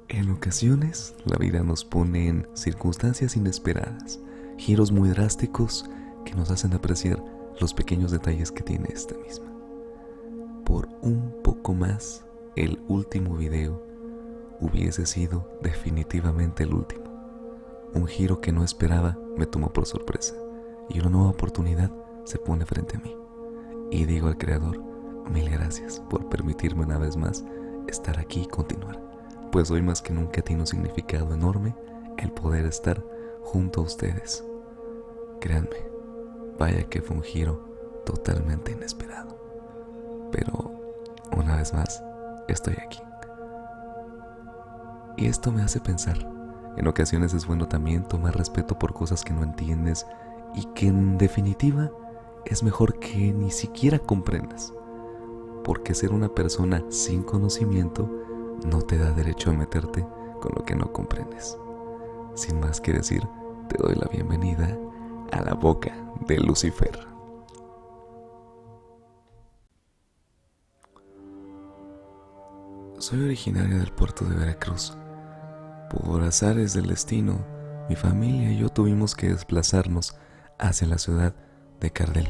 En ocasiones, la vida nos pone en circunstancias inesperadas, giros muy drásticos que nos hacen apreciar los pequeños detalles que tiene esta misma. Por un poco más, el último video hubiese sido definitivamente el último. Un giro que no esperaba me tomó por sorpresa y una nueva oportunidad se pone frente a mí. Y digo al Creador, mil gracias por permitirme una vez más estar aquí y continuar, pues hoy más que nunca tiene un significado enorme el poder estar junto a ustedes. Créanme, vaya que fue un giro totalmente inesperado, pero una vez más estoy aquí. Y esto me hace pensar, en ocasiones es bueno también tomar respeto por cosas que no entiendes y que en definitiva es mejor que ni siquiera comprendas, porque ser una persona sin conocimiento no te da derecho a meterte con lo que no comprendes. Sin más que decir, te doy la bienvenida a la boca de Lucifer. Soy originario del puerto de Veracruz. Por azares del destino, mi familia y yo tuvimos que desplazarnos hacia la ciudad de Cardel.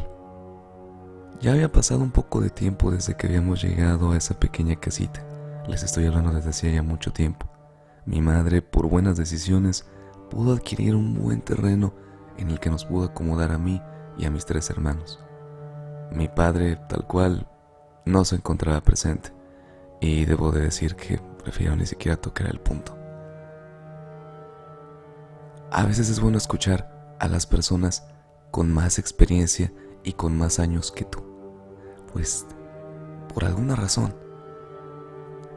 Ya había pasado un poco de tiempo desde que habíamos llegado a esa pequeña casita. Les estoy hablando desde hacía ya mucho tiempo. Mi madre, por buenas decisiones, pudo adquirir un buen terreno en el que nos pudo acomodar a mí y a mis 3 hermanos. Mi padre, tal cual, no se encontraba presente, y debo de decir que prefiero ni siquiera tocar el punto. A veces es bueno escuchar a las personas con más experiencia y con más años que tú, pues por alguna razón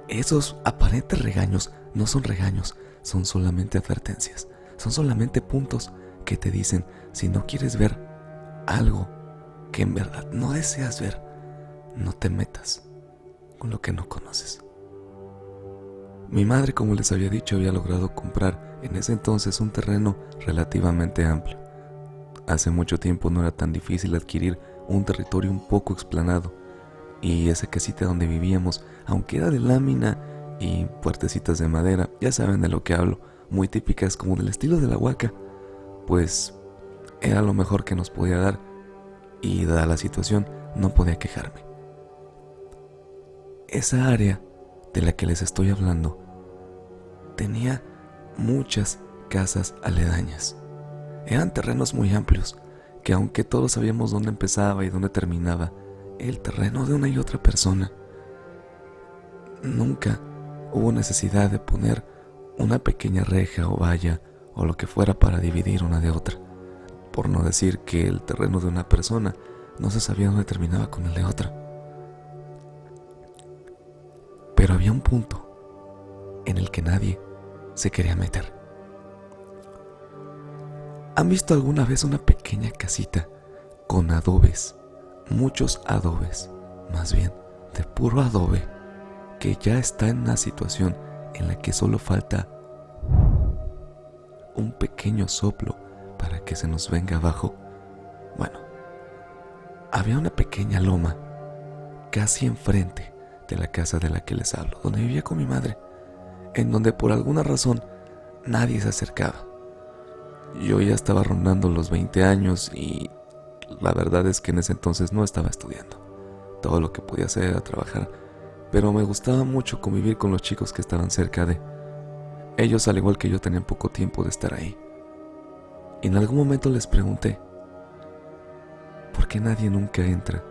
esos aparentes regaños no son regaños, son solamente advertencias, son solamente puntos que te dicen: si no quieres ver algo que en verdad no deseas ver, no te metas con lo que no conoces. Mi madre, como les había dicho, había logrado comprar en ese entonces un terreno relativamente amplio. Hace mucho tiempo no era tan difícil adquirir un territorio un poco explanado, y esa casita donde vivíamos, aunque era de lámina y puertecitas de madera, ya saben de lo que hablo, muy típicas como del estilo de la Huaca, pues era lo mejor que nos podía dar, y dada la situación no podía quejarme. Esa área de la que les estoy hablando tenía muchas casas aledañas. Eran terrenos muy amplios, que aunque todos sabíamos dónde empezaba y dónde terminaba el terreno de una y otra persona, nunca hubo necesidad de poner una pequeña reja o valla o lo que fuera para dividir una de otra, por no decir que el terreno de una persona no se sabía dónde terminaba con el de otra. Pero había un punto en el que nadie se quería meter. ¿Han visto alguna vez una pequeña casita con adobes? Muchos adobes, más bien de puro adobe, que ya está en una situación en la que solo falta un pequeño soplo para que se nos venga abajo. Bueno, había una pequeña loma casi enfrente de la casa de la que les hablo, donde vivía con mi madre, en donde por alguna razón nadie se acercaba. Yo ya estaba rondando los 20 años y la verdad es que en ese entonces no estaba estudiando. Todo lo que podía hacer era trabajar, pero me gustaba mucho convivir con los chicos que estaban cerca de. Ellos, al igual que yo, tenían poco tiempo de estar ahí. Y en algún momento les pregunté, ¿por qué nadie nunca entra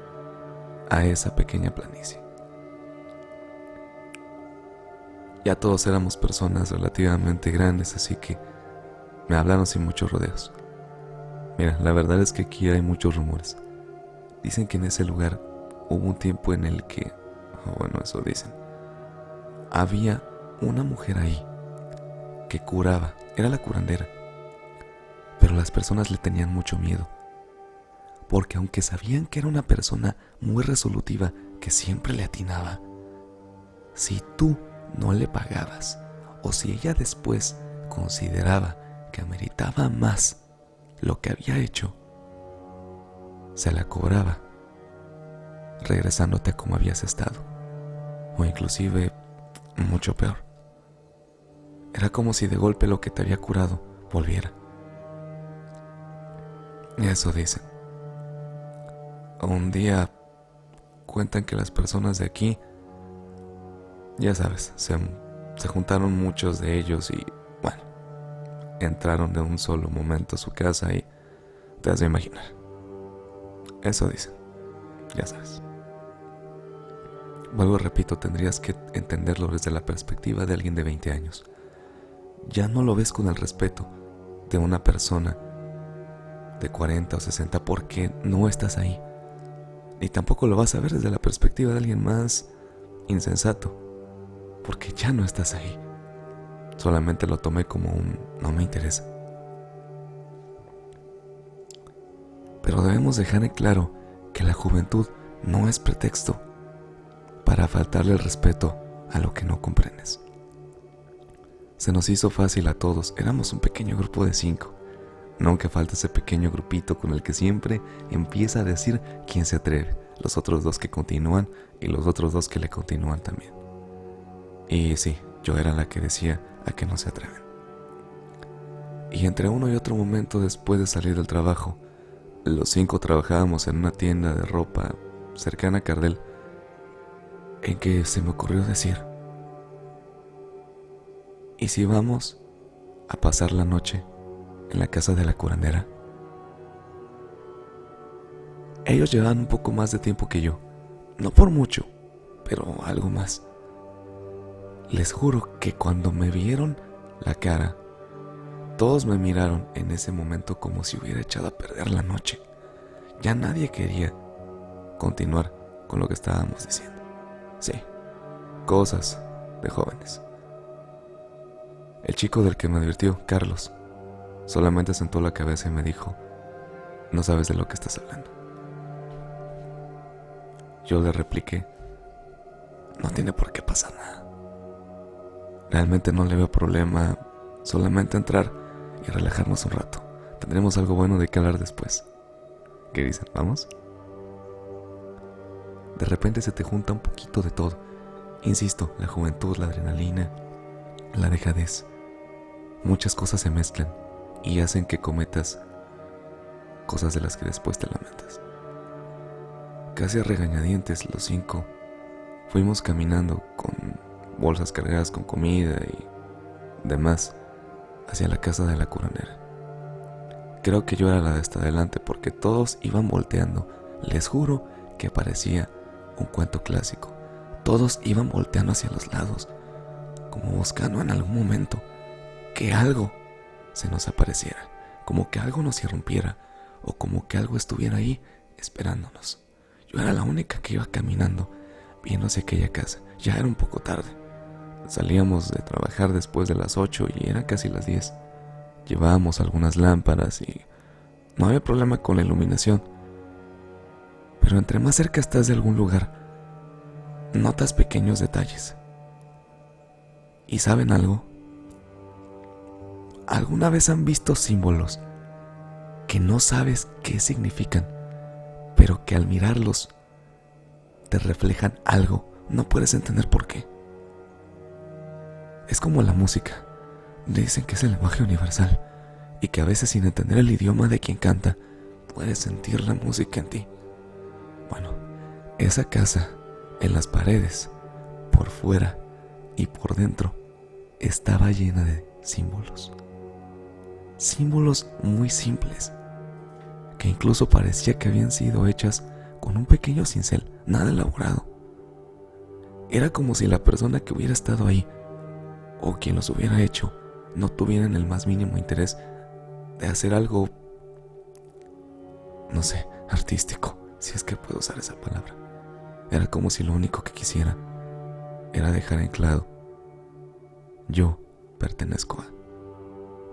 a esa pequeña planicie? Ya todos éramos personas relativamente grandes, así que me hablaron sin muchos rodeos. Mira, la verdad es que aquí hay muchos rumores. Dicen que en ese lugar hubo un tiempo en el que, bueno, eso dicen, había una mujer ahí que curaba, era la curandera, pero las personas le tenían mucho miedo, porque aunque sabían que era una persona muy resolutiva, que siempre le atinaba, si tú no le pagabas, o si ella después consideraba que ameritaba más lo que había hecho, se la cobraba, regresándote a como habías estado, o inclusive mucho peor. Era como si de golpe lo que te había curado volviera. Eso dicen. Un día cuentan que las personas de aquí, ya sabes, se juntaron muchos de ellos y, bueno, entraron de un solo momento a su casa y te has de imaginar. Eso dicen, ya sabes. Vuelvo, repito, tendrías que entenderlo desde la perspectiva de alguien de 20 años. Ya no lo ves con el respeto de una persona de 40 o 60 porque no estás ahí. Y tampoco lo vas a ver desde la perspectiva de alguien más insensato, porque ya no estás ahí. Solamente lo tomé como un no me interesa. Pero debemos dejar en claro que la juventud no es pretexto para faltarle el respeto a lo que no comprendes. Se nos hizo fácil a todos, éramos un pequeño grupo de 5. Nunca falta ese pequeño grupito con el que siempre empieza a decir quién se atreve, los otros 2 que continúan y los otros 2 que le continúan también. Y sí, yo era la que decía a que no se atreven. Y entre uno y otro momento después de salir del trabajo, los 5 trabajábamos en una tienda de ropa cercana a Cardel, en que se me ocurrió decir: ¿y si vamos a pasar la noche en la casa de la curandera? Ellos llevaban un poco más de tiempo que yo, no por mucho, pero algo más. Les juro que cuando me vieron la cara, todos me miraron en ese momento como si hubiera echado a perder la noche. Ya nadie quería continuar con lo que estábamos diciendo. Sí, cosas de jóvenes. El chico del que me advirtió, Carlos, solamente sentó la cabeza y me dijo: no sabes de lo que estás hablando. Yo le repliqué: no tiene por qué pasar nada. Realmente no le veo problema, solamente entrar y relajarnos un rato. Tendremos algo bueno de qué hablar después. ¿Qué dicen? ¿Vamos? De repente se te junta un poquito de todo. Insisto, la juventud, la adrenalina, la dejadez. Muchas cosas se mezclan y hacen que cometas cosas de las que después te lamentas. Casi a regañadientes los 5 fuimos caminando con bolsas cargadas con comida y demás hacia la casa de la curandera. Creo que yo era la de hasta adelante porque todos iban volteando. Les juro que parecía un cuento clásico. Todos iban volteando hacia los lados, como buscando en algún momento que algo se nos apareciera, como que algo nos irrumpiera o como que algo estuviera ahí esperándonos. Yo era la única que iba caminando, viendo hacia aquella casa. Ya era un poco tarde. Salíamos de trabajar después de las 8 y eran casi las 10. Llevábamos algunas lámparas y no había problema con la iluminación. Pero entre más cerca estás de algún lugar, notas pequeños detalles. ¿Y saben algo? ¿Alguna vez han visto símbolos que no sabes qué significan, pero que al mirarlos te reflejan algo? No puedes entender por qué. Es como la música. Dicen que es el lenguaje universal y que a veces sin entender el idioma de quien canta, puedes sentir la música en ti. Bueno, esa casa, en las paredes, por fuera y por dentro, estaba llena de símbolos. Símbolos muy simples, que incluso parecía que habían sido hechas con un pequeño cincel, nada elaborado. Era como si la persona que hubiera estado ahí, o quien los hubiera hecho, no tuvieran el más mínimo interés de hacer algo, no sé, artístico, si es que puedo usar esa palabra. Era como si lo único que quisiera era dejar en claro: yo pertenezco a,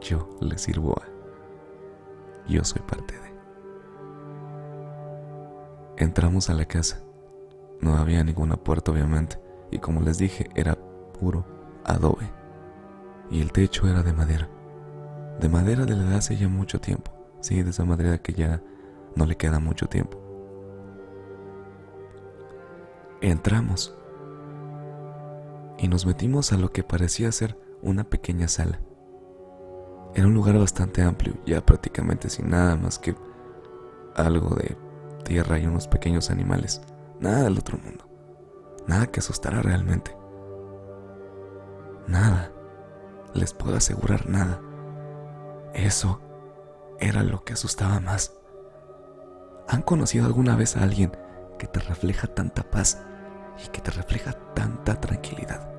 yo le sirvo a, yo soy parte de. Entramos a la casa. No había ninguna puerta, obviamente, y como les dije, era puro adobe. Y el techo era de madera de la de hace ya mucho tiempo. Sí, de esa madera que ya no le queda mucho tiempo. Entramos y nos metimos a lo que parecía ser una pequeña sala. Era un lugar bastante amplio, ya prácticamente sin nada más que algo de tierra y unos pequeños animales. Nada del otro mundo. Nada que asustara realmente. Nada. Les puedo asegurar nada. Eso era lo que asustaba más. ¿Han conocido alguna vez a alguien que te refleja tanta paz y que te refleja tanta tranquilidad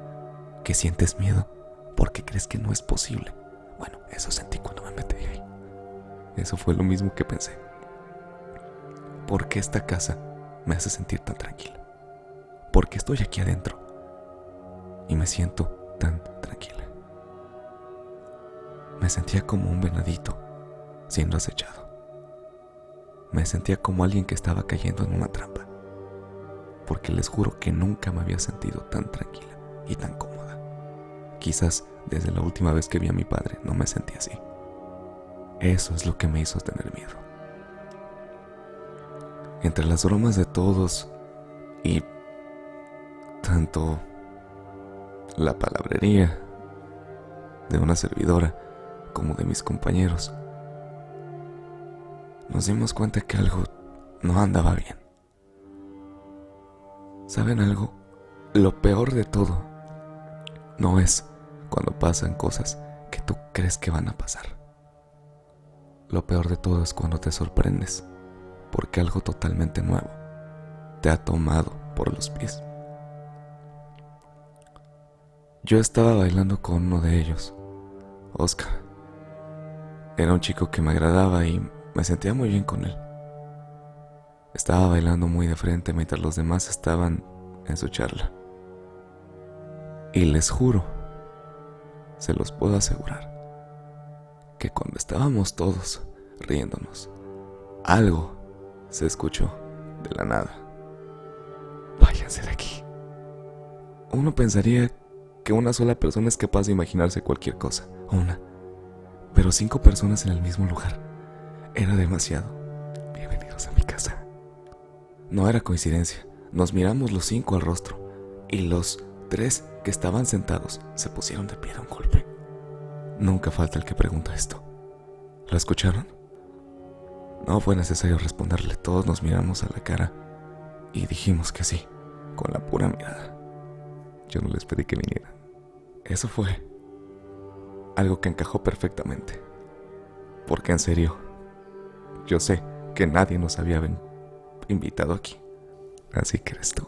que sientes miedo porque crees que no es posible? Bueno, eso sentí cuando me metí ahí. Eso fue lo mismo que pensé. ¿Por qué esta casa me hace sentir tan tranquila? ¿Por qué estoy aquí adentro y me siento tan tranquila? Me sentía como un venadito siendo acechado. Me sentía como alguien que estaba cayendo en una trampa, porque les juro que nunca me había sentido tan tranquila y tan cómoda. Quizás desde la última vez que vi a mi padre no me sentí así. Eso es lo que me hizo tener miedo. Entre las bromas de todos y tanto la palabrería de una servidora como de mis compañeros, nos dimos cuenta que algo no andaba bien. ¿Saben algo? Lo peor de todo no es cuando pasan cosas que tú crees que van a pasar. Lo peor de todo es cuando te sorprendes porque algo totalmente nuevo te ha tomado por los pies. Yo estaba bailando con uno de ellos, Oscar. Era un chico que me agradaba y me sentía muy bien con él. Estaba bailando muy de frente mientras los demás estaban en su charla. Y les juro, se los puedo asegurar, que cuando estábamos todos riéndonos, algo se escuchó de la nada. Váyanse de aquí. Uno pensaría que una sola persona es capaz de imaginarse cualquier cosa, pero 5 personas en el mismo lugar era demasiado. Bienvenidos a mi casa. No era coincidencia. Nos miramos los 5 al rostro y los 3 que estaban sentados se pusieron de pie de un golpe. Nunca falta el que pregunta esto. ¿Lo escucharon? No fue necesario responderle. Todos nos miramos a la cara y dijimos que sí, con la pura mirada. Yo no les pedí que vinieran. Eso fue algo que encajó perfectamente. Porque en serio, yo sé que nadie nos había invitado aquí. Así que eres tú.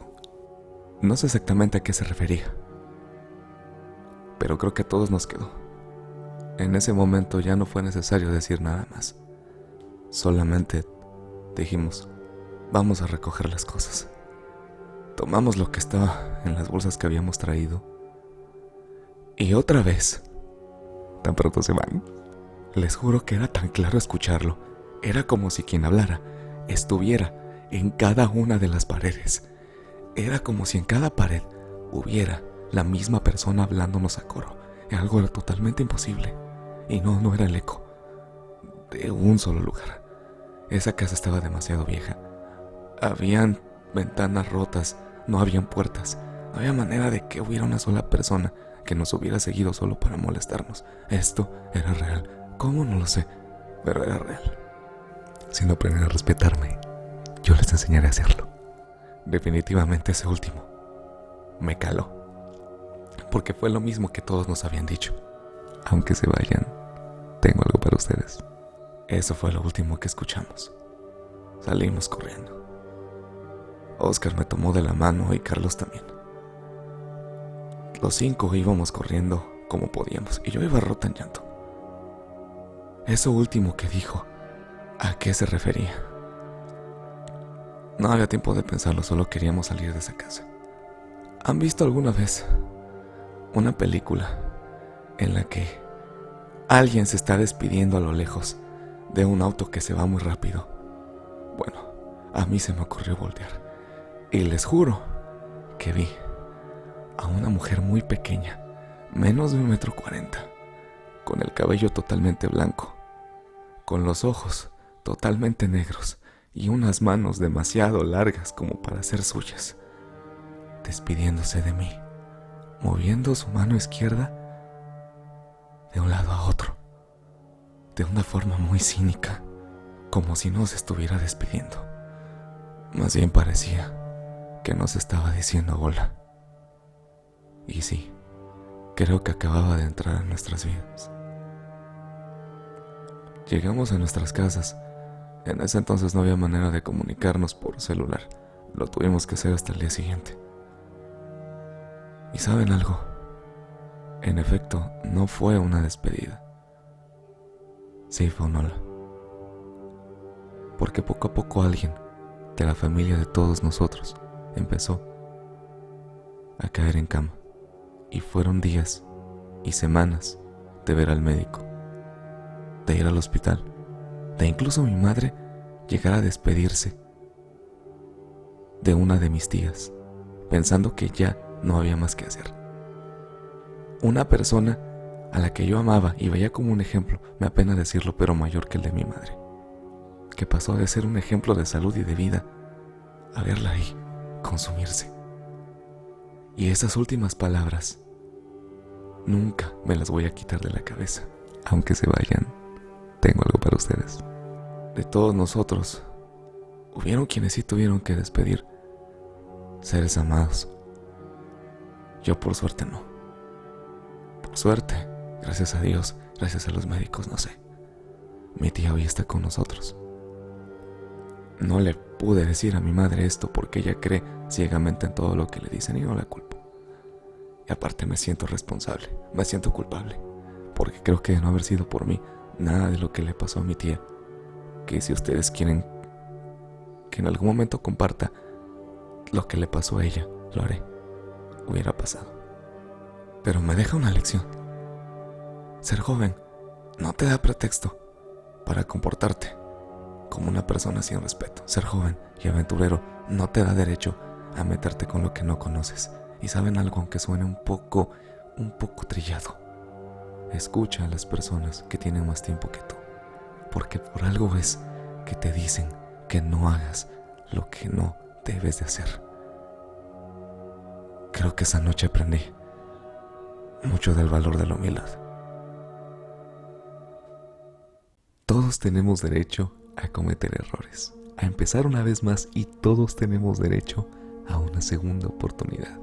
No sé exactamente a qué se refería, pero creo que a todos nos quedó. En ese momento ya no fue necesario decir nada más. Solamente dijimos, vamos a recoger las cosas. Tomamos lo que estaba en las bolsas que habíamos traído. Y otra vez, tan pronto se van. Les juro que era tan claro escucharlo. Era como si quien hablara estuviera en cada una de las paredes. Era como si en cada pared hubiera la misma persona hablándonos a coro. Algo era totalmente imposible. Y no era el eco de un solo lugar. Esa casa estaba demasiado vieja. Habían ventanas rotas, no habían puertas. No había manera de que hubiera una sola persona que nos hubiera seguido solo para molestarnos. Esto era real. ¿Cómo? No lo sé, pero era real. Si no aprenden a respetarme, yo les enseñaré a hacerlo. Definitivamente ese último me caló, porque fue lo mismo que todos nos habían dicho. Aunque se vayan, tengo algo para ustedes. Eso fue lo último que escuchamos. Salimos corriendo. Oscar me tomó de la mano y Carlos también. Los 5 íbamos corriendo como podíamos y yo iba rota en llanto. Eso último que dijo, ¿a qué se refería? No había tiempo de pensarlo, solo queríamos salir de esa casa. ¿Han visto alguna vez una película en la que alguien se está despidiendo a lo lejos de un auto que se va muy rápido? Bueno, a mí se me ocurrió voltear y les juro que vi a una mujer muy pequeña, menos de 1,40 m, con el cabello totalmente blanco, con los ojos totalmente negros y unas manos demasiado largas como para ser suyas, despidiéndose de mí, moviendo su mano izquierda de una forma muy cínica, como si nos estuviera despidiendo. Más bien parecía que nos estaba diciendo hola. Y sí, creo que acababa de entrar en nuestras vidas. Llegamos a nuestras casas. En ese entonces no había manera de comunicarnos por celular. Lo tuvimos que hacer hasta el día siguiente. ¿Y saben algo? En efecto, no fue una despedida. Sí, fue un hola. Porque poco a poco alguien de la familia de todos nosotros empezó a caer en cama. Y fueron días y semanas de ver al médico, de ir al hospital, de incluso mi madre llegar a despedirse de una de mis tías, pensando que ya no había más que hacer. Una persona a la que yo amaba y veía como un ejemplo, me apena decirlo, pero mayor que el de mi madre, que pasó de ser un ejemplo de salud y de vida a verla ahí consumirse. Y esas últimas palabras nunca me las voy a quitar de la cabeza. Aunque se vayan, tengo algo para ustedes. De todos nosotros, hubieron quienes sí tuvieron que despedir seres amados. Yo por suerte no. Por suerte, gracias a Dios, gracias a los médicos, no sé. Mi tía hoy está con nosotros. No le pude decir a mi madre esto porque ella cree ciegamente en todo lo que le dicen y no la culpo. Y aparte me siento responsable, me siento culpable, porque creo que de no haber sido por mí, nada de lo que le pasó a mi tía, que si ustedes quieren que en algún momento comparta lo que le pasó a ella, lo haré, hubiera pasado. Pero me deja una lección. Ser joven no te da pretexto para comportarte como una persona sin respeto. Ser joven y aventurero no te da derecho a meterte con lo que no conoces. Y saben algo, aunque suene un poco trillado, escucha a las personas que tienen más tiempo que tú, porque por algo es que te dicen que no hagas lo que no debes de hacer. Creo que esa noche aprendí mucho del valor de la humildad. Todos tenemos derecho a cometer errores, a empezar una vez más, y todos tenemos derecho a una segunda oportunidad.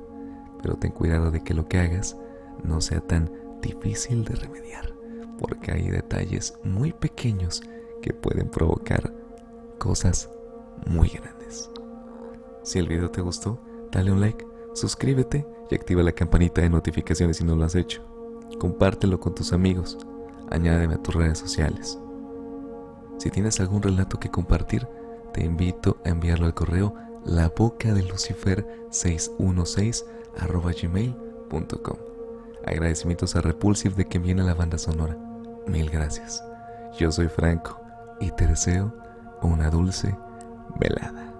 Pero ten cuidado de que lo que hagas no sea tan difícil de remediar, porque hay detalles muy pequeños que pueden provocar cosas muy grandes. Si el video te gustó, dale un like, suscríbete y activa la campanita de notificaciones si no lo has hecho. Compártelo con tus amigos, añádeme a tus redes sociales. Si tienes algún relato que compartir, te invito a enviarlo al correo labocadelucifer616@gmail.com. Agradecimientos a Repulsive de que viene la banda sonora. Mil gracias. Yo soy Franco y te deseo una dulce velada.